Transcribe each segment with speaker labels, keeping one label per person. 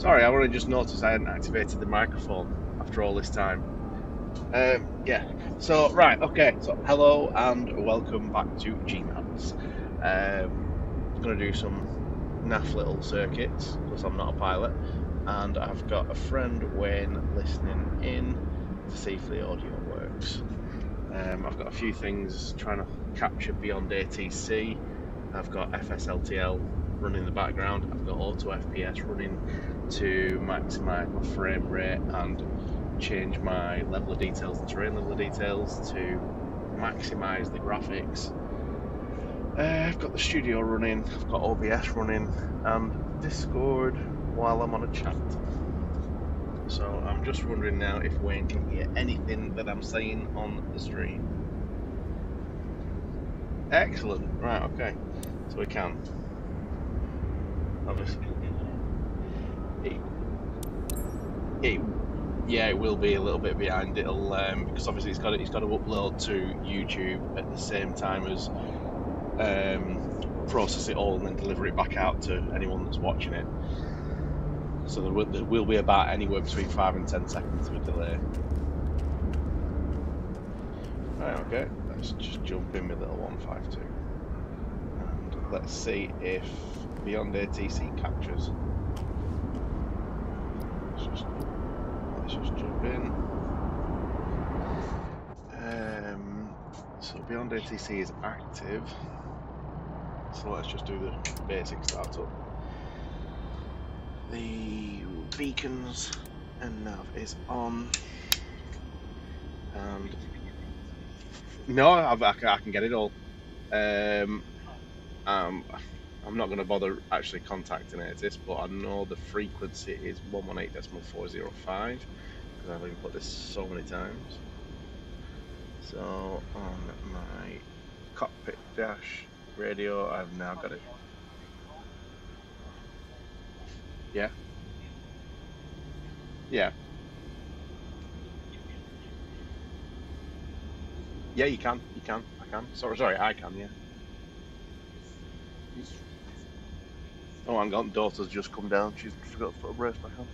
Speaker 1: Sorry, I only just noticed I hadn't activated the microphone after all this time. Yeah, so, right, okay, so hello and welcome back to G-MADZ. I'm going to do some naff little circuits, because I'm not a pilot, and I've got a friend, Wayne, listening in to see if the audio works. I've got a few things trying to capture BeyondATC. I've got FSLTL running in the background. I've got auto FPS running to maximise my frame rate and change my level of details and terrain level of details to maximise the graphics. I've got the studio running, I've got OBS running, and Discord while I'm on a chat. So I'm just wondering now if Wayne can hear anything that I'm saying on the stream. Excellent, right, okay, so we can. Obviously. Yeah, it will be a little bit behind. It'll because obviously he's got to upload to YouTube at the same time as process it all and then deliver it back out to anyone that's watching it. So there will be about anywhere between 5 and 10 seconds of a delay. Right, okay, let's just jump in with little 152 and let's see if BeyondATC captures. Let's just jump in. So BeyondATC is active. So let's just do the basic startup. The beacons and nav is on. And no, I can get it all. I'm not going to bother actually contacting ATIS, but I know the frequency is 118.405 because I've input this so many times. So on my cockpit dash radio, I've now got it. Yeah. Yeah. Yeah, you can. I can. Sorry, I can. Yeah. Oh, hang on, daughter's just come down. She's forgot to put her brace back on.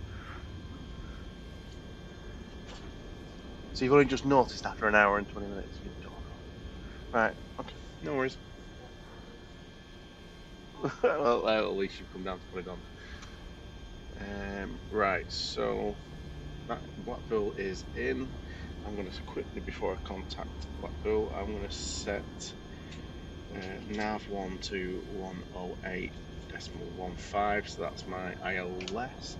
Speaker 1: So you've only just noticed after an hour and 20 minutes. Right, okay, no worries. Well, at least you've come down to put it on. Right, so that Blackpool is in. I'm going to quickly, before I contact Blackpool, I'm going to set nav1 to 108.15, so that's my ILS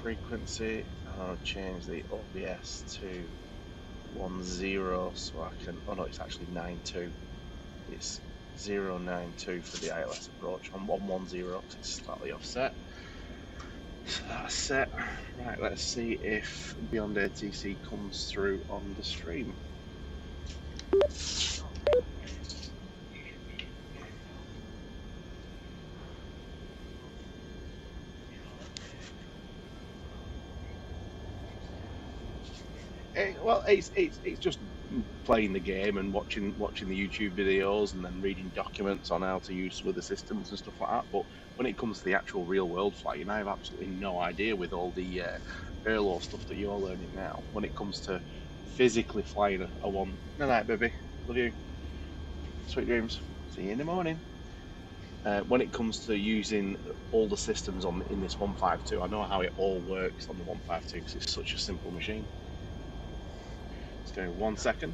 Speaker 1: frequency. I'll change the OBS to 10 so I can, oh no, it's actually 92. It's 092 for the ILS approach on 110 because it's slightly offset. So that's set. Right, let's see if BeyondATC comes through on the stream. Well, it's just playing the game and watching the YouTube videos and then reading documents on how to use some of the systems and stuff like that. But when it comes to the actual real world flying, I have absolutely no idea with all the airlaw stuff that you're learning now. When it comes to physically flying a one. Good night, baby. Love you. Sweet dreams. See you in the morning. When it comes to using all the systems in this 152, I know how it all works on the 152 because it's such a simple machine. Let's go 1 second.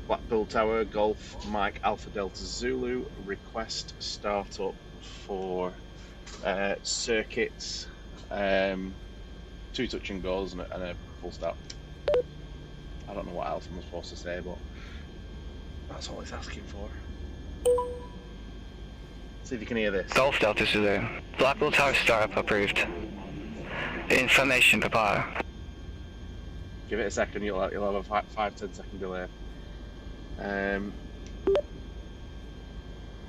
Speaker 1: Blackpool Tower, Golf, Mike, Alpha Delta Zulu, request startup for circuits, 2 touch and goes and a full stop. I don't know what else I'm supposed to say, but that's all it's asking for. See if you can hear this.
Speaker 2: Golf Delta Zulu, Blackpool Tower startup approved. Information prepare.
Speaker 1: Give it a second, you'll have a 5-10 second delay.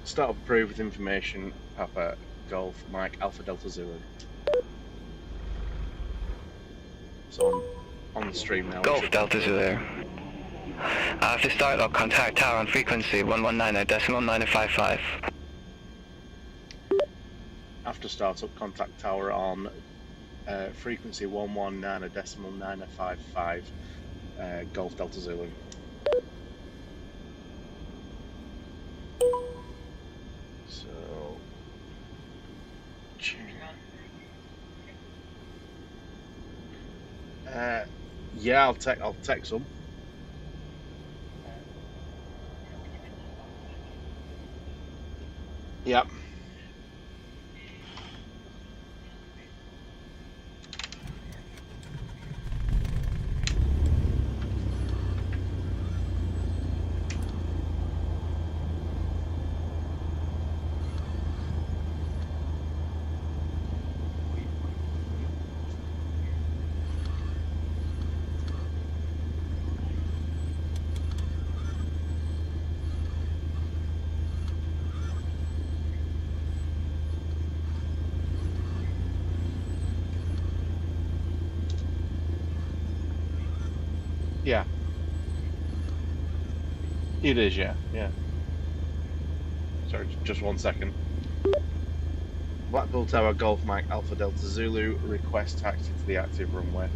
Speaker 1: Startup approved with information, Papa, Golf, Mike, Alpha Delta Zulu. So on the stream now.
Speaker 2: Golf Delta Zulu. After startup, contact tower on frequency 119.955.
Speaker 1: After startup, contact tower on frequency 119.955, Golf Delta Zulu. So, yeah, I'll take some. Yep. Yeah. It is, yeah. Sorry, just 1 second. Blackpool Tower, Golf Mike, Alpha Delta Zulu, request taxi to the active runway.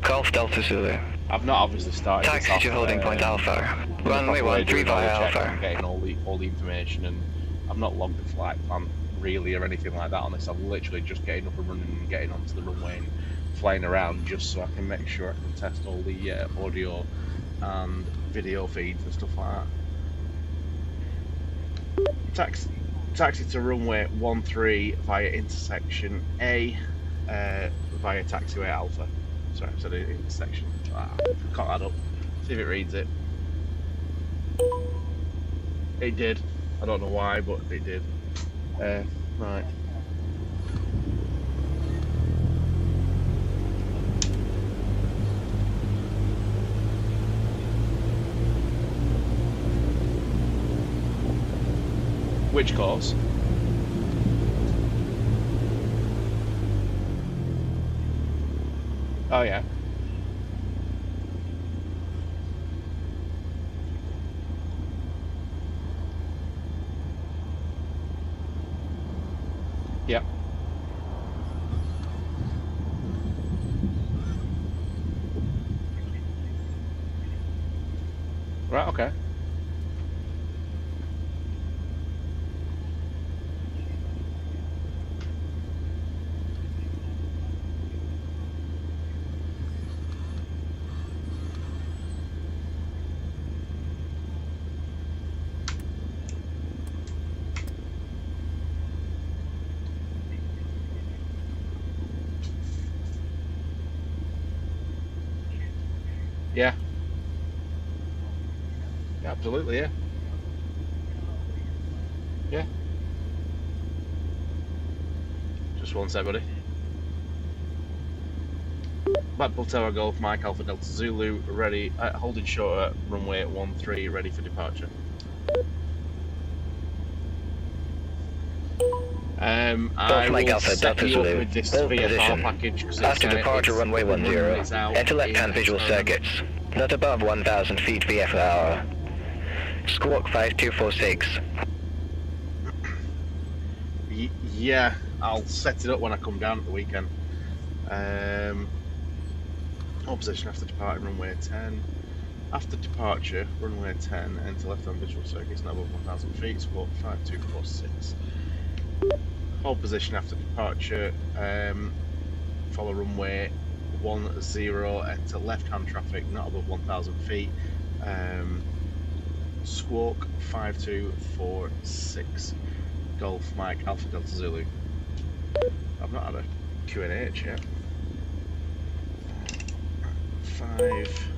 Speaker 2: Golf Delta Zulu.
Speaker 1: I've not obviously started
Speaker 2: Taxi
Speaker 1: this
Speaker 2: to
Speaker 1: off,
Speaker 2: holding point Alpha. Runway 13 via Alpha.
Speaker 1: I'm getting all the information, and I've not logged the flight plan really or anything like that on this. I'm literally just getting up and running and getting onto the runway and flying around just so I can make sure I can test all the audio and video feeds and stuff like that. Taxi to runway 13 via intersection A via taxiway Alpha. Sorry, I said intersection. Cut that up. See if it reads it. It did. I don't know why, but it did. Right. Which course? Oh yeah. Yep. Right, okay. Yeah. Yeah, absolutely, yeah. Yeah. Just 1 sec, buddy. Blackpool Tower Golf Mike Alpha Delta Zulu ready, holding short at runway at 13 ready for departure. I will set you up with this VFR package.
Speaker 2: After departure runway 10, enter left-hand visual circuits, not above 1,000 feet VF per hour. Squawk 5246.
Speaker 1: Yeah, I'll set it up when I come down at the weekend. Hold position after departure runway 10. After departure runway 10, enter left-hand visual circuits, not above 1,000 feet. Squawk 5246. Hold position after departure, follow runway 10, enter left-hand traffic, not above 1,000 feet, squawk 5246, Golf Mike Alpha Delta Zulu. I've not had a QNH yet. 5.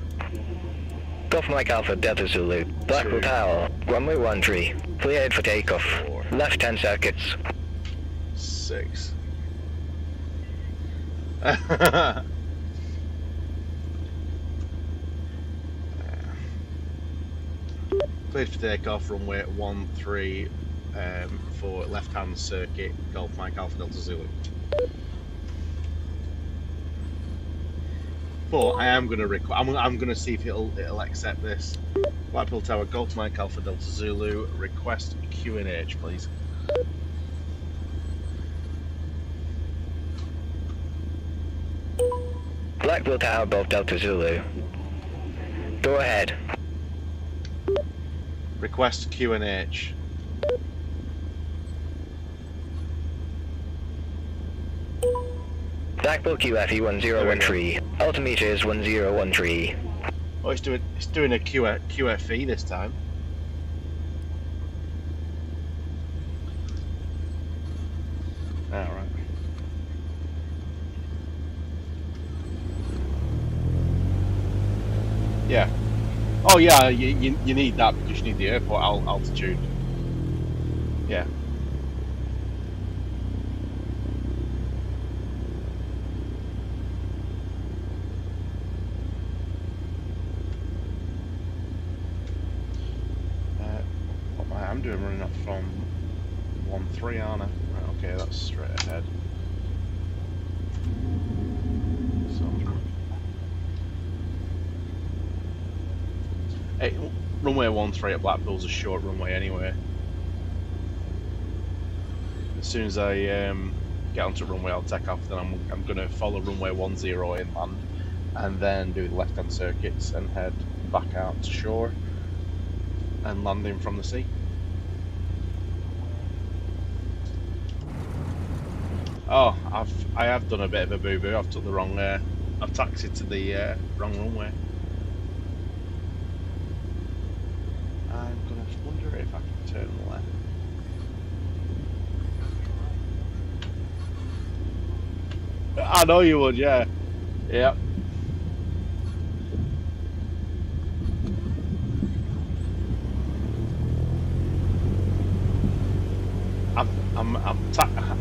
Speaker 2: Golf Mike Alpha Delta Zulu, Blackpool Tower, runway 13, cleared for takeoff,
Speaker 1: 4,
Speaker 2: left-hand circuits.
Speaker 1: 6. Cleared for takeoff, runway 13 for left-hand circuit, Golf Mike Alpha Delta Zulu. But I am going to I'm going to see if it'll accept this. Blackpool Tower, Golf Mike Alpha Delta Zulu, request QNH, please.
Speaker 2: Blackpool Tower, Golf Delta Zulu. Go ahead.
Speaker 1: Request QNH.
Speaker 2: Blackpool QFE 1013. Altimeter is 1013.
Speaker 1: Oh, it's doing a QFE this time. All right. Yeah. Oh yeah, you need that because you need the airport altitude. Yeah. What I'm doing running up from 1-3, aren't I? Right, okay, that's straight ahead. Hey, runway 13 at Blackpool's a short runway anyway. As soon as I get onto runway, I'll take off. Then I'm going to follow runway 10 inland, and then do the left-hand circuits and head back out to shore and landing from the sea. Oh, I have done a bit of a boo-boo. I've took the wrong. I've taxied to the wrong runway. I'm gonna wonder if I can turn left. I know you would, yeah. Yep.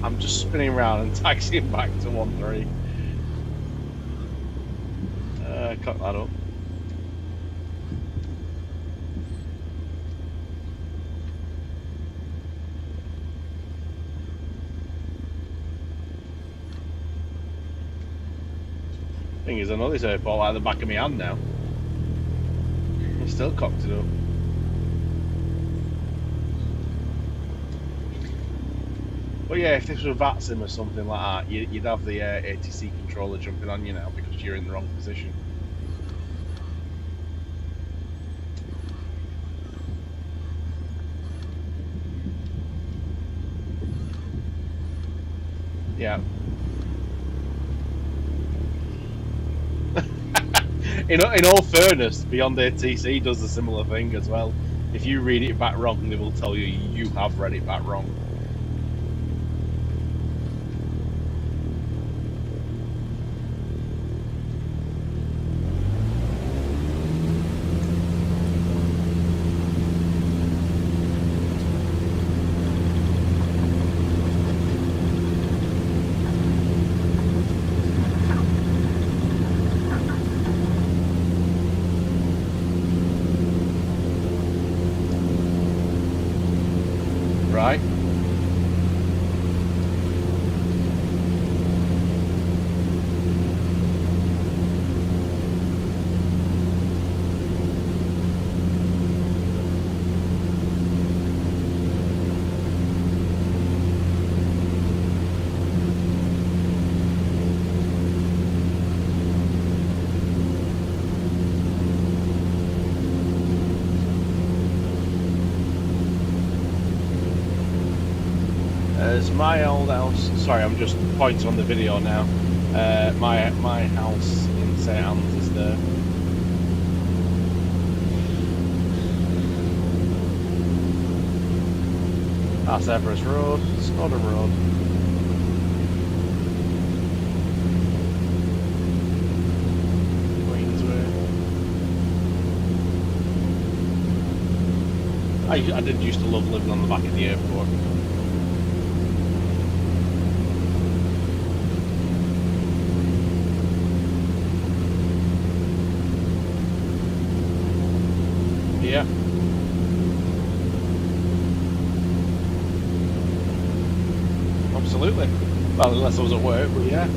Speaker 1: I'm just spinning around and taxiing back to 13. Cut that up. Thing is, I know this airport like the back of my hand now. It's still cocked it up. But yeah, if this was a VATSIM or something like that, you'd have the ATC controller jumping on you now because you're in the wrong position. Yeah. In all fairness, BeyondATC does a similar thing as well. If you read it back wrong, they will tell you you have read it back wrong. Right. As my old house, sorry, I'm just pointing on the video now. My house in St Anne's is there. That's Everest Road, Snowdon Road. Queensway. I did used to love living on the back of the airport. Yeah. Absolutely. Well, unless I was at work, but yeah.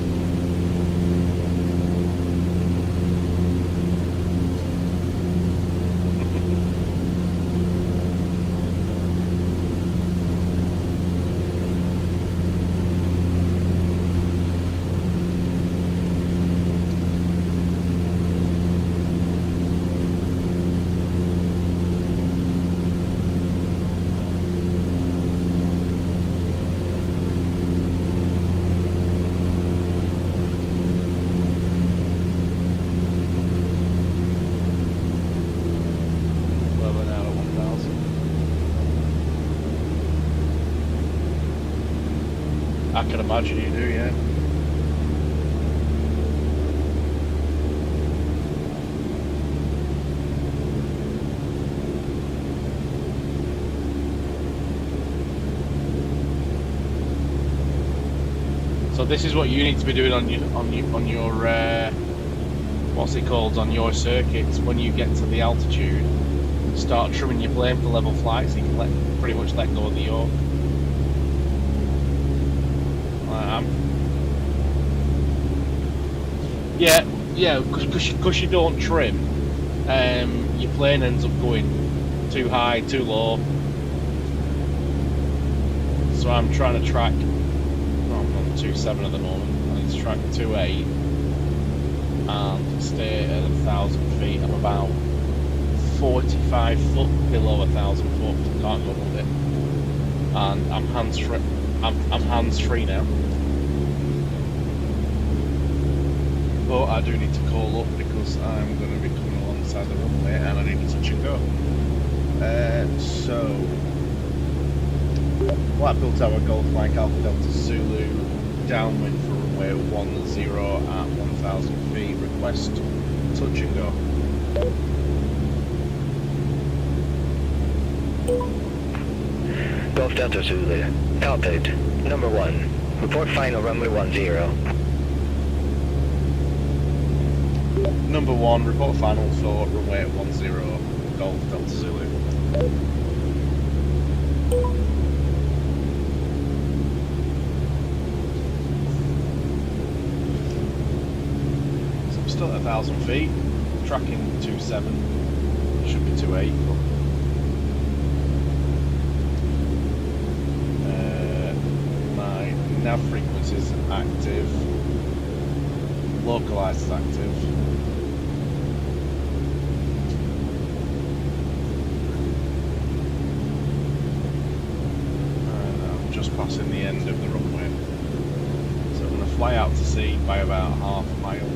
Speaker 1: I can imagine you do, yeah. So this is what you need to be doing on your what's it called, on your circuits. When you get to the altitude, start trimming your plane for level flight, so you can pretty much let go of the yoke. I am. Yeah, because you don't trim, your plane ends up going too high, too low. So I'm trying to track. I'm on 2.7 at the moment. I need to track 2.8 and stay at 1,000 feet. I'm about 45 foot below 1,000 foot. Can't go above it. And I'm hands-free. I'm hands-free now. But I do need to call up because I'm going to be coming alongside the runway and I need to touch and go. So Blackpool Tower Golf Mike Alpha Delta Zulu, downwind for runway 10 at 1,000 feet. Request touch and go.
Speaker 2: Golf Delta Zulu, cockpit, number 1. Report final runway 10.
Speaker 1: Number 1, report final for runway 10, Golf Delta Zulu. So I'm still at 1,000 feet, tracking 2.7, should be 2.8. My nav frequency is active, localized is active. Passing the end of the runway, so I'm going to fly out to sea by about half a mile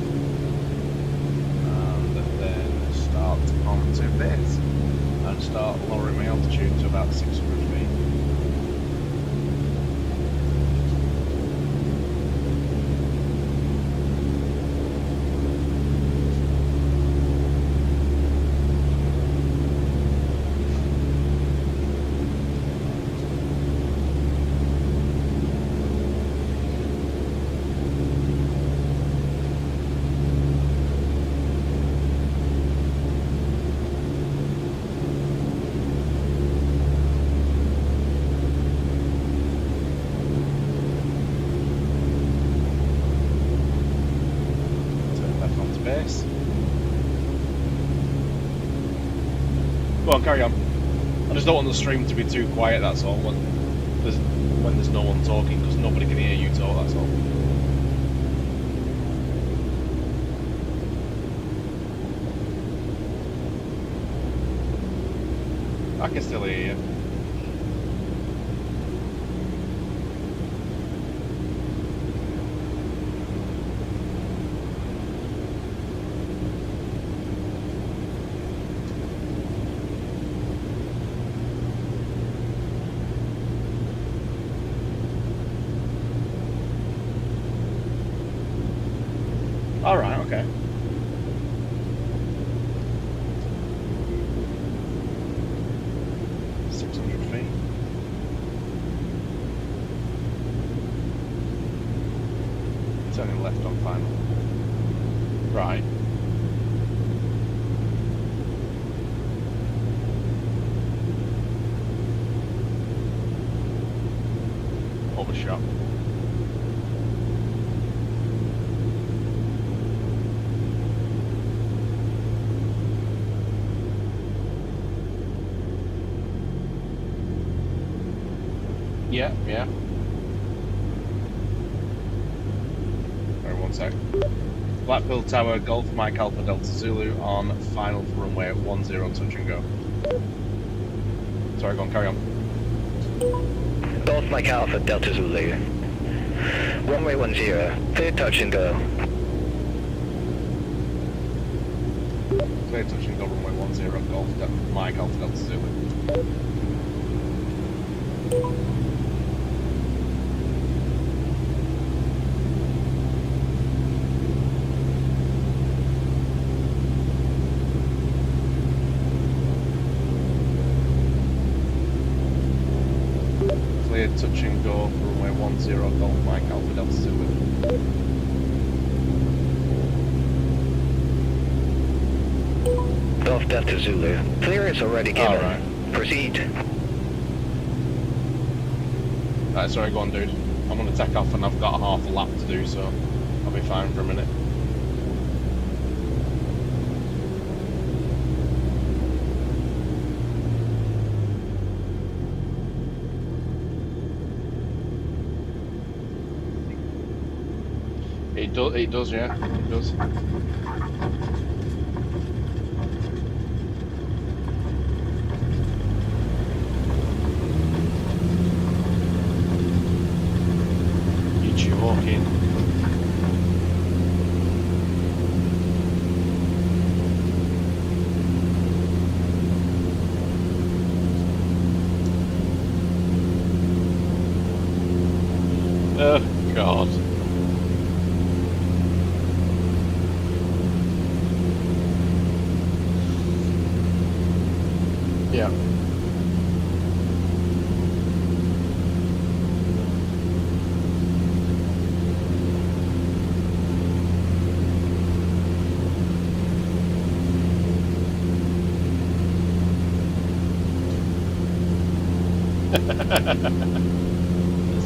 Speaker 1: and then start onto base and start lowering my altitude to about 600 feet. Go on, carry on. I just don't want the stream to be too quiet, that's all, when there's no one talking, because nobody can hear you talk, that's all. I can still hear you. Alright, okay. Turning left on final. Right. Overshot. Yeah, yeah. Alright, 1 sec. Blackpool Tower, Golf Mike Alpha Delta Zulu on final for runway 10, touch and go. Sorry, go on, carry on.
Speaker 2: Golf Mike Alpha Delta Zulu. Runway 10, clear touch and go.
Speaker 1: Clear touch and go, runway 10, Golf Mike Alpha Delta Zulu. clear touch and go for runway 10 Golf Mike Alpha Delta Zulu.
Speaker 2: Golf Delta Zulu. Clear is already given.
Speaker 1: Right.
Speaker 2: Proceed.
Speaker 1: Right, sorry, go on, dude. I'm gonna take off and I've got a half a lap to do, so I'll be fine for a minute. It does, yeah, it does. You're joking. Oh, God. Yeah.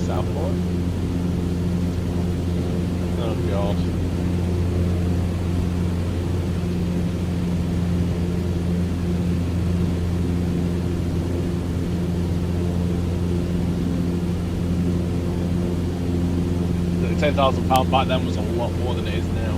Speaker 1: Southport? Oh, God. £10,000 back then was a lot more than it is now.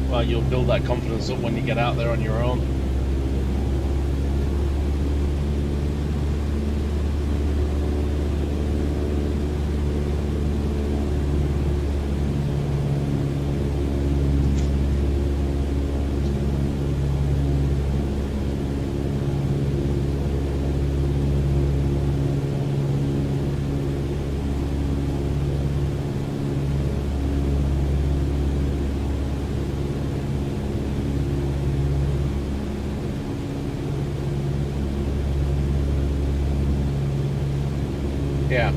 Speaker 1: Well, you'll build that confidence up when you get out there on your own. Yeah.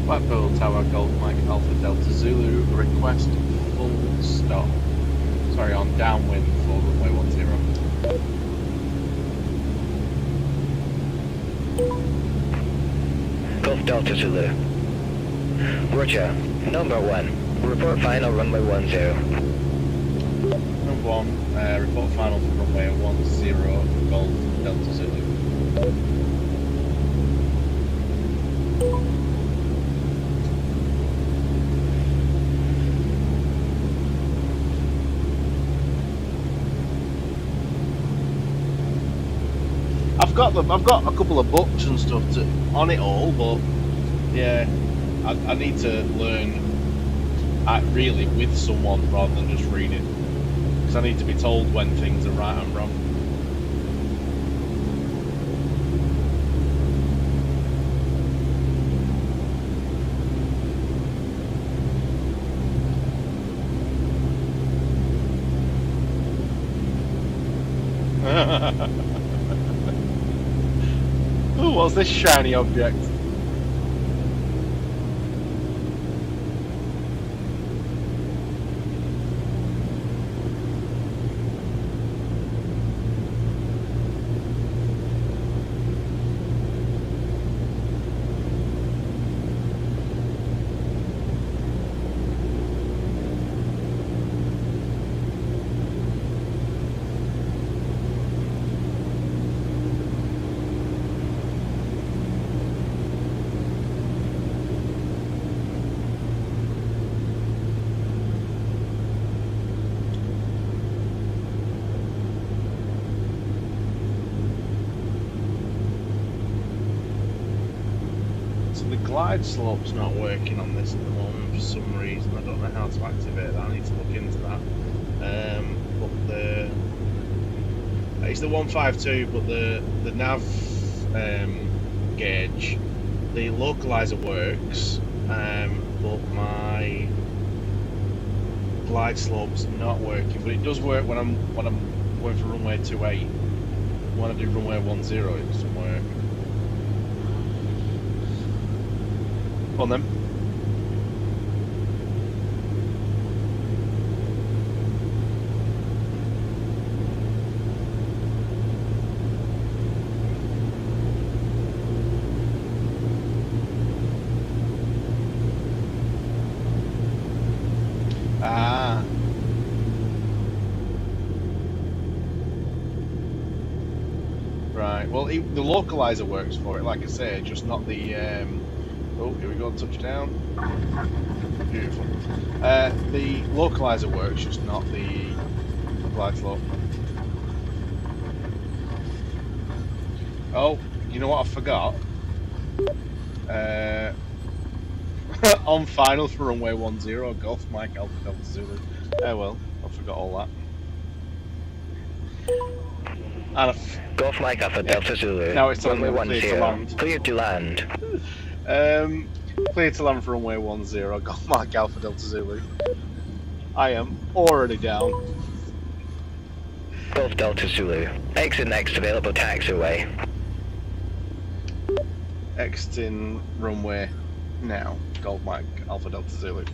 Speaker 1: Blackpool Tower Golf Mike Alpha Delta Zulu, request full stop. Sorry, on downwind for runway 10.
Speaker 2: Golf Delta Zulu. Roger. Number 1. Report final runway 10.
Speaker 1: Number 1, report final for runway 10 Golf Delta Zulu. I've got a couple of books and stuff on it all, but yeah, I need to learn really with someone rather than just read it, because I need to be told when things are right and wrong. Oh, what's this shiny object? Glide slope's not working on this at the moment for some reason. I don't know how to activate that. I need to look into that. But it's the 152, but the nav gauge, the localizer works, but my glide slope's not working. But it does work when I'm going for runway 28. When I do runway 10, it doesn't work. On them. Ah. Right. Well, the localizer works for it, like I say, just not the. Oh, here we go, touchdown. Beautiful. The localizer works, just not the glide slope. Oh, you know what I forgot? On final for runway 10, Golf Mike Alpha Delta Zulu. Oh well, I forgot all that. And
Speaker 2: Golf Mike Alpha Delta Zulu.
Speaker 1: Now it's only
Speaker 2: runway
Speaker 1: 10.
Speaker 2: Land. Clear to land.
Speaker 1: Clear to land for runway 10, Golf Mike Alpha Delta Zulu. I am already down.
Speaker 2: Golf Delta Zulu. Exit next available taxiway.
Speaker 1: Exiting runway now, Golf Mike Alpha Delta Zulu.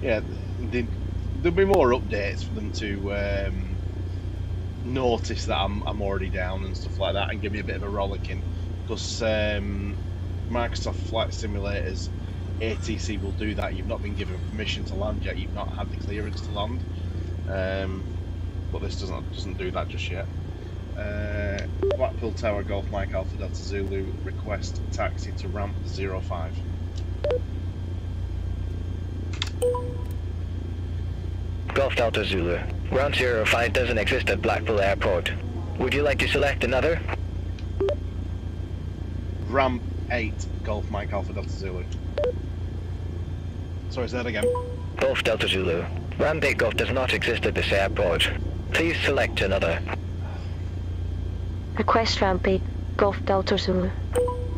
Speaker 1: Yeah, there'll be more updates for them to notice that I'm already down and stuff like that, and give me a bit of a rollicking, because Microsoft Flight Simulators ATC will do that. You've not been given permission to land yet, you've not had the clearance to land, but this doesn't do that just yet. Blackpool Tower Golf Mike Alpha Delta Zulu, request taxi to ramp 05.
Speaker 2: Golf Delta Zulu. Ramp 05 doesn't exist at Blackpool Airport. Would you like to select another?
Speaker 1: Ramp 8, Golf Mike Alpha Delta Zulu. Sorry, say that again.
Speaker 2: Golf Delta Zulu. Ramp 8 Golf does not exist at this airport. Please select another.
Speaker 3: Request Ramp 8, Golf Delta Zulu.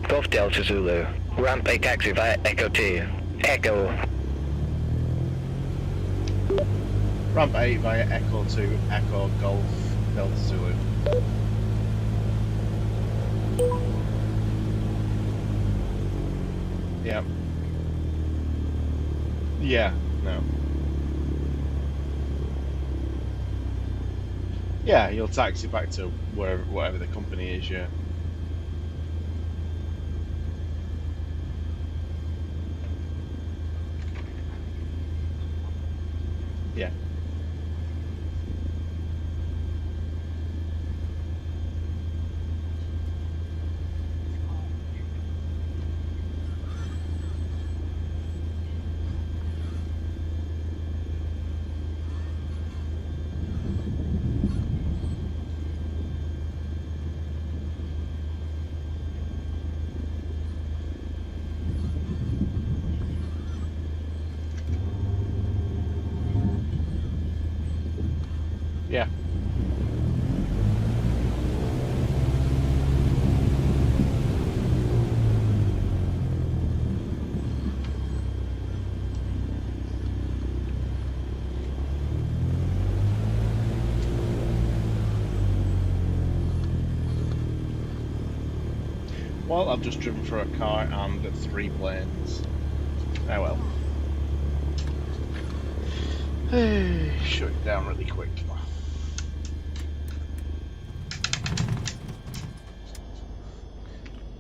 Speaker 2: Golf Delta Zulu. Ramp 8 taxi via Echo 2. Echo.
Speaker 1: Ramp 8 via Echo 2, Echo Golf Delta Zulu. Yeah. Yeah, no. Yeah, you'll taxi back to wherever, whatever the company is, yeah. Yeah. Well, I've just driven through a car and 3 planes. Oh well. Shut it down really quick.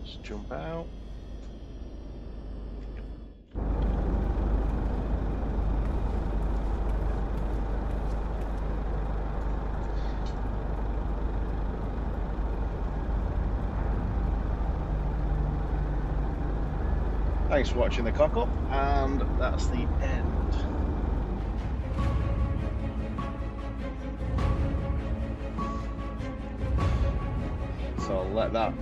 Speaker 1: Just jump out. Thanks for watching the cock up, and that's the end. So I'll let that